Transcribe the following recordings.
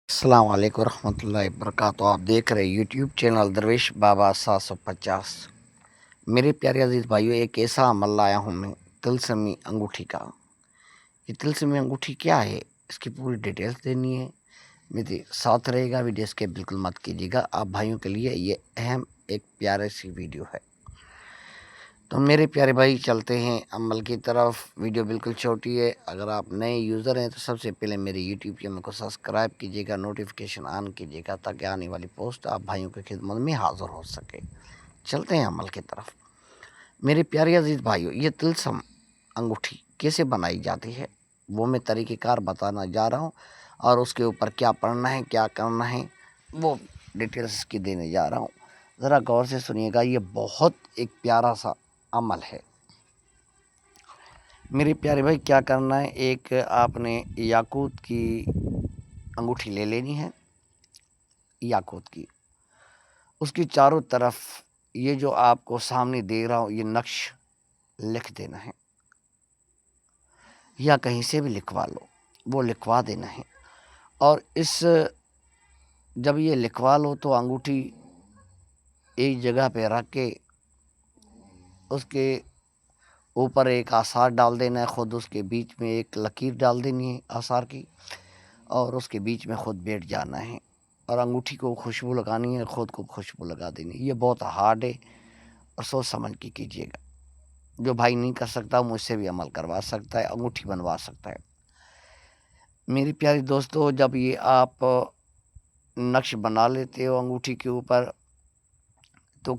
السلام علیکم ورحمۃ اللہ وبرکاتہ۔ آپ دیکھ رہے یوٹیوب چینل درویش بابا 750۔ میرے پیارے عزیز بھائیو، ایک ایسا عمل لایا ہوں میں تلسمی انگوٹھی کا۔ یہ تلسمی انگوٹھی کیا ہے، اس کی پوری ڈیٹیلز دینی ہے، میرے ساتھ رہے گا، ویڈیو اسکپ بالکل مت کیجیے گا۔ آپ بھائیوں کے لیے یہ اہم ایک پیارے سی ویڈیو ہے۔ تو میرے پیارے بھائی چلتے ہیں عمل کی طرف۔ ویڈیو بالکل چھوٹی ہے، اگر آپ نئے یوزر ہیں تو سب سے پہلے میرے یوٹیوب چینل کو سبسکرائب کیجیے گا، نوٹیفیکیشن آن کیجیے گا تاکہ آنے والی پوسٹ آپ بھائیوں کی خدمت میں حاضر ہو سکے۔ چلتے ہیں عمل کی طرف۔ میرے پیارے عزیز بھائیو، یہ تلسم انگوٹھی کیسے بنائی جاتی ہے وہ میں طریقہ کار بتانا جا رہا ہوں، اور اس کے اوپر کیا پڑھنا ہے کیا کرنا ہے وہ ڈیٹیلز کی دینے جا رہا ہوں۔ ذرا غور سے سنیے گا، یہ بہت ایک پیارا سا عمل ہے۔ میرے پیارے بھائی کیا کرنا ہے، ایک آپ نے یاقوت کی انگوٹھی لے لینی ہے، یاقوت کی۔ اس کی چاروں طرف یہ جو آپ کو سامنے دے رہا ہوں یہ نقش لکھ دینا ہے، یا کہیں سے بھی لکھوا لو، وہ لکھوا دینا ہے۔ اور اس جب یہ لکھوا لو تو انگوٹھی ایک جگہ پہ رکھ کے اس کے اوپر ایک آثار ڈال دینا ہے، خود اس کے بیچ میں ایک لکیر ڈال دینی ہے آثار کی، اور اس کے بیچ میں خود بیٹھ جانا ہے، اور انگوٹھی کو خوشبو لگانی ہے، خود کو خوشبو لگا دینی ہے۔ یہ بہت ہارڈ ہے اور سوچ سمجھ کے کیجیے گا۔ جو بھائی نہیں کر سکتا مجھ سے بھی عمل کروا سکتا ہے، انگوٹھی بنوا سکتا ہے۔ میری پیاری دوستو، جب یہ آپ نقش بنا لیتے ہو انگوٹھی کے اوپر، تو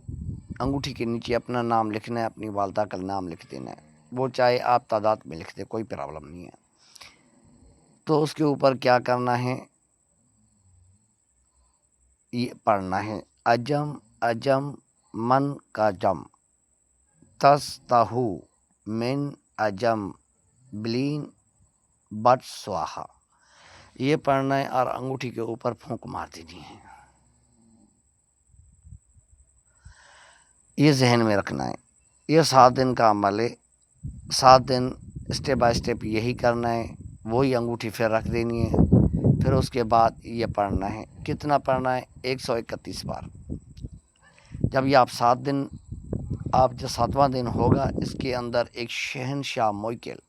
انگوٹھی کے نیچے اپنا نام لکھنا ہے، اپنی والدہ کا نام لکھ دینا ہے، وہ چاہے آپ تعداد میں لکھ دیں، کوئی پرابلم نہیں ہے۔ تو اس کے اوپر کیا کرنا ہے، یہ پڑھنا ہے، اجم اجم من کا جم تستہو من اجم بلین بٹ سواہا۔ یہ پڑھنا ہے اور انگوٹھی کے اوپر پھونک مار دینی ہے۔ یہ ذہن میں رکھنا ہے، یہ 7 دن کا عمل ہے۔ 7 دن اسٹیپ بائی اسٹیپ یہی کرنا ہے، وہی انگوٹھی پھر رکھ دینی ہے۔ پھر اس کے بعد یہ پڑھنا ہے، کتنا پڑھنا ہے، 131 بار۔ جب یہ آپ 7 دن، آپ جو 7واں دن ہوگا، اس کے اندر ایک شہنشاہ موئیکل،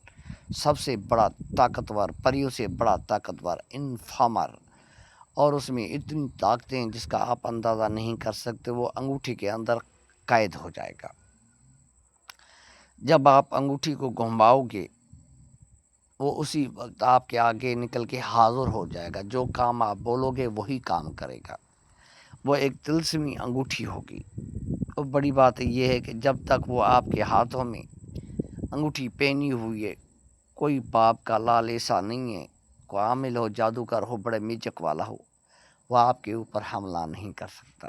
سب سے بڑا طاقتور، پریوں سے بڑا طاقتور انفارمر، اور اس میں اتنی طاقتیں جس کا آپ اندازہ نہیں کر سکتے، وہ انگوٹھی کے اندر قید ہو جائے گا۔ جب آپ انگوٹھی کو گھماؤ گے، وہ اسی وقت آپ کے آگے نکل کے حاضر ہو جائے گا۔ جو کام آپ بولو گے وہی کام کرے گا۔ وہ ایک تلسمی انگوٹھی ہوگی۔ اور بڑی بات یہ ہے کہ جب تک وہ آپ کے ہاتھوں میں انگوٹھی پہنی ہوئی ہے، کوئی باپ کا لال ایسا نہیں ہے، کوئی عامل ہو، جادوگر ہو، بڑے میچک والا ہو، وہ آپ کے اوپر حملہ نہیں کر سکتا۔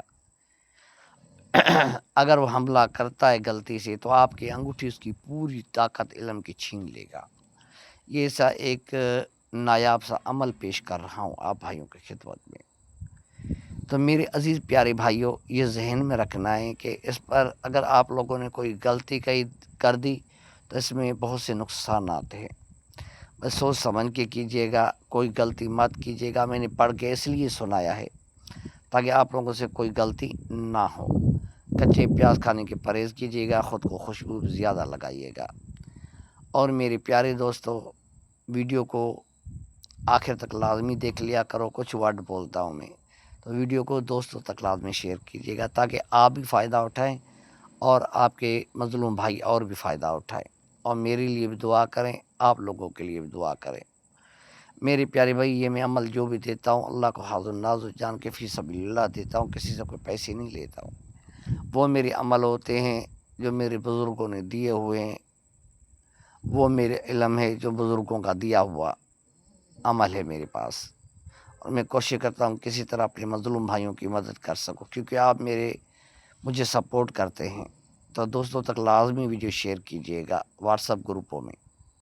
اگر وہ حملہ کرتا ہے غلطی سے تو آپ کی انگوٹھی اس کی پوری طاقت علم کی چھین لے گا۔ یہ ایسا ایک نایاب سا عمل پیش کر رہا ہوں آپ بھائیوں کی خدمت میں۔ تو میرے عزیز پیارے بھائیوں، یہ ذہن میں رکھنا ہے کہ اس پر اگر آپ لوگوں نے کوئی غلطی کر دی تو اس میں بہت سے نقصانات ہیں۔ بس سوچ سمجھ کے کیجیے گا، کوئی غلطی مت کیجیے گا۔ میں نے پڑھ کے اس لیے سنایا ہے تاکہ آپ لوگوں سے کوئی غلطی نہ ہو۔ کچے پیاز کھانے کے پرہیز کیجیے گا، خود کو خوشبو زیادہ لگائیے گا۔ اور میرے پیارے دوستو، ویڈیو کو آخر تک لازمی دیکھ لیا کرو، کچھ ورڈ بولتا ہوں میں، تو ویڈیو کو دوستوں تک لازمی شیئر کیجیے گا تاکہ آپ بھی فائدہ اٹھائیں اور آپ کے مظلوم بھائی اور بھی فائدہ اٹھائیں، اور میرے لیے بھی دعا کریں، آپ لوگوں کے لیے بھی دعا کریں۔ میرے پیارے بھائی، یہ میں عمل جو بھی دیتا ہوں اللہ کو حاضر ناظر جان کے فی سبیل اللہ دیتا ہوں، کسی سے کوئی پیسے نہیں لیتا ہوں۔ وہ میرے عمل ہوتے ہیں جو میرے بزرگوں نے دیے ہوئے ہیں، وہ میرے علم ہے جو بزرگوں کا دیا ہوا عمل ہے میرے پاس، اور میں کوشش کرتا ہوں کسی طرح اپنے مظلوم بھائیوں کی مدد کر سکوں، کیونکہ آپ مجھے سپورٹ کرتے ہیں۔ تو دوستوں تک لازمی ویڈیو شیئر کیجیے گا، واٹس ایپ گروپوں میں۔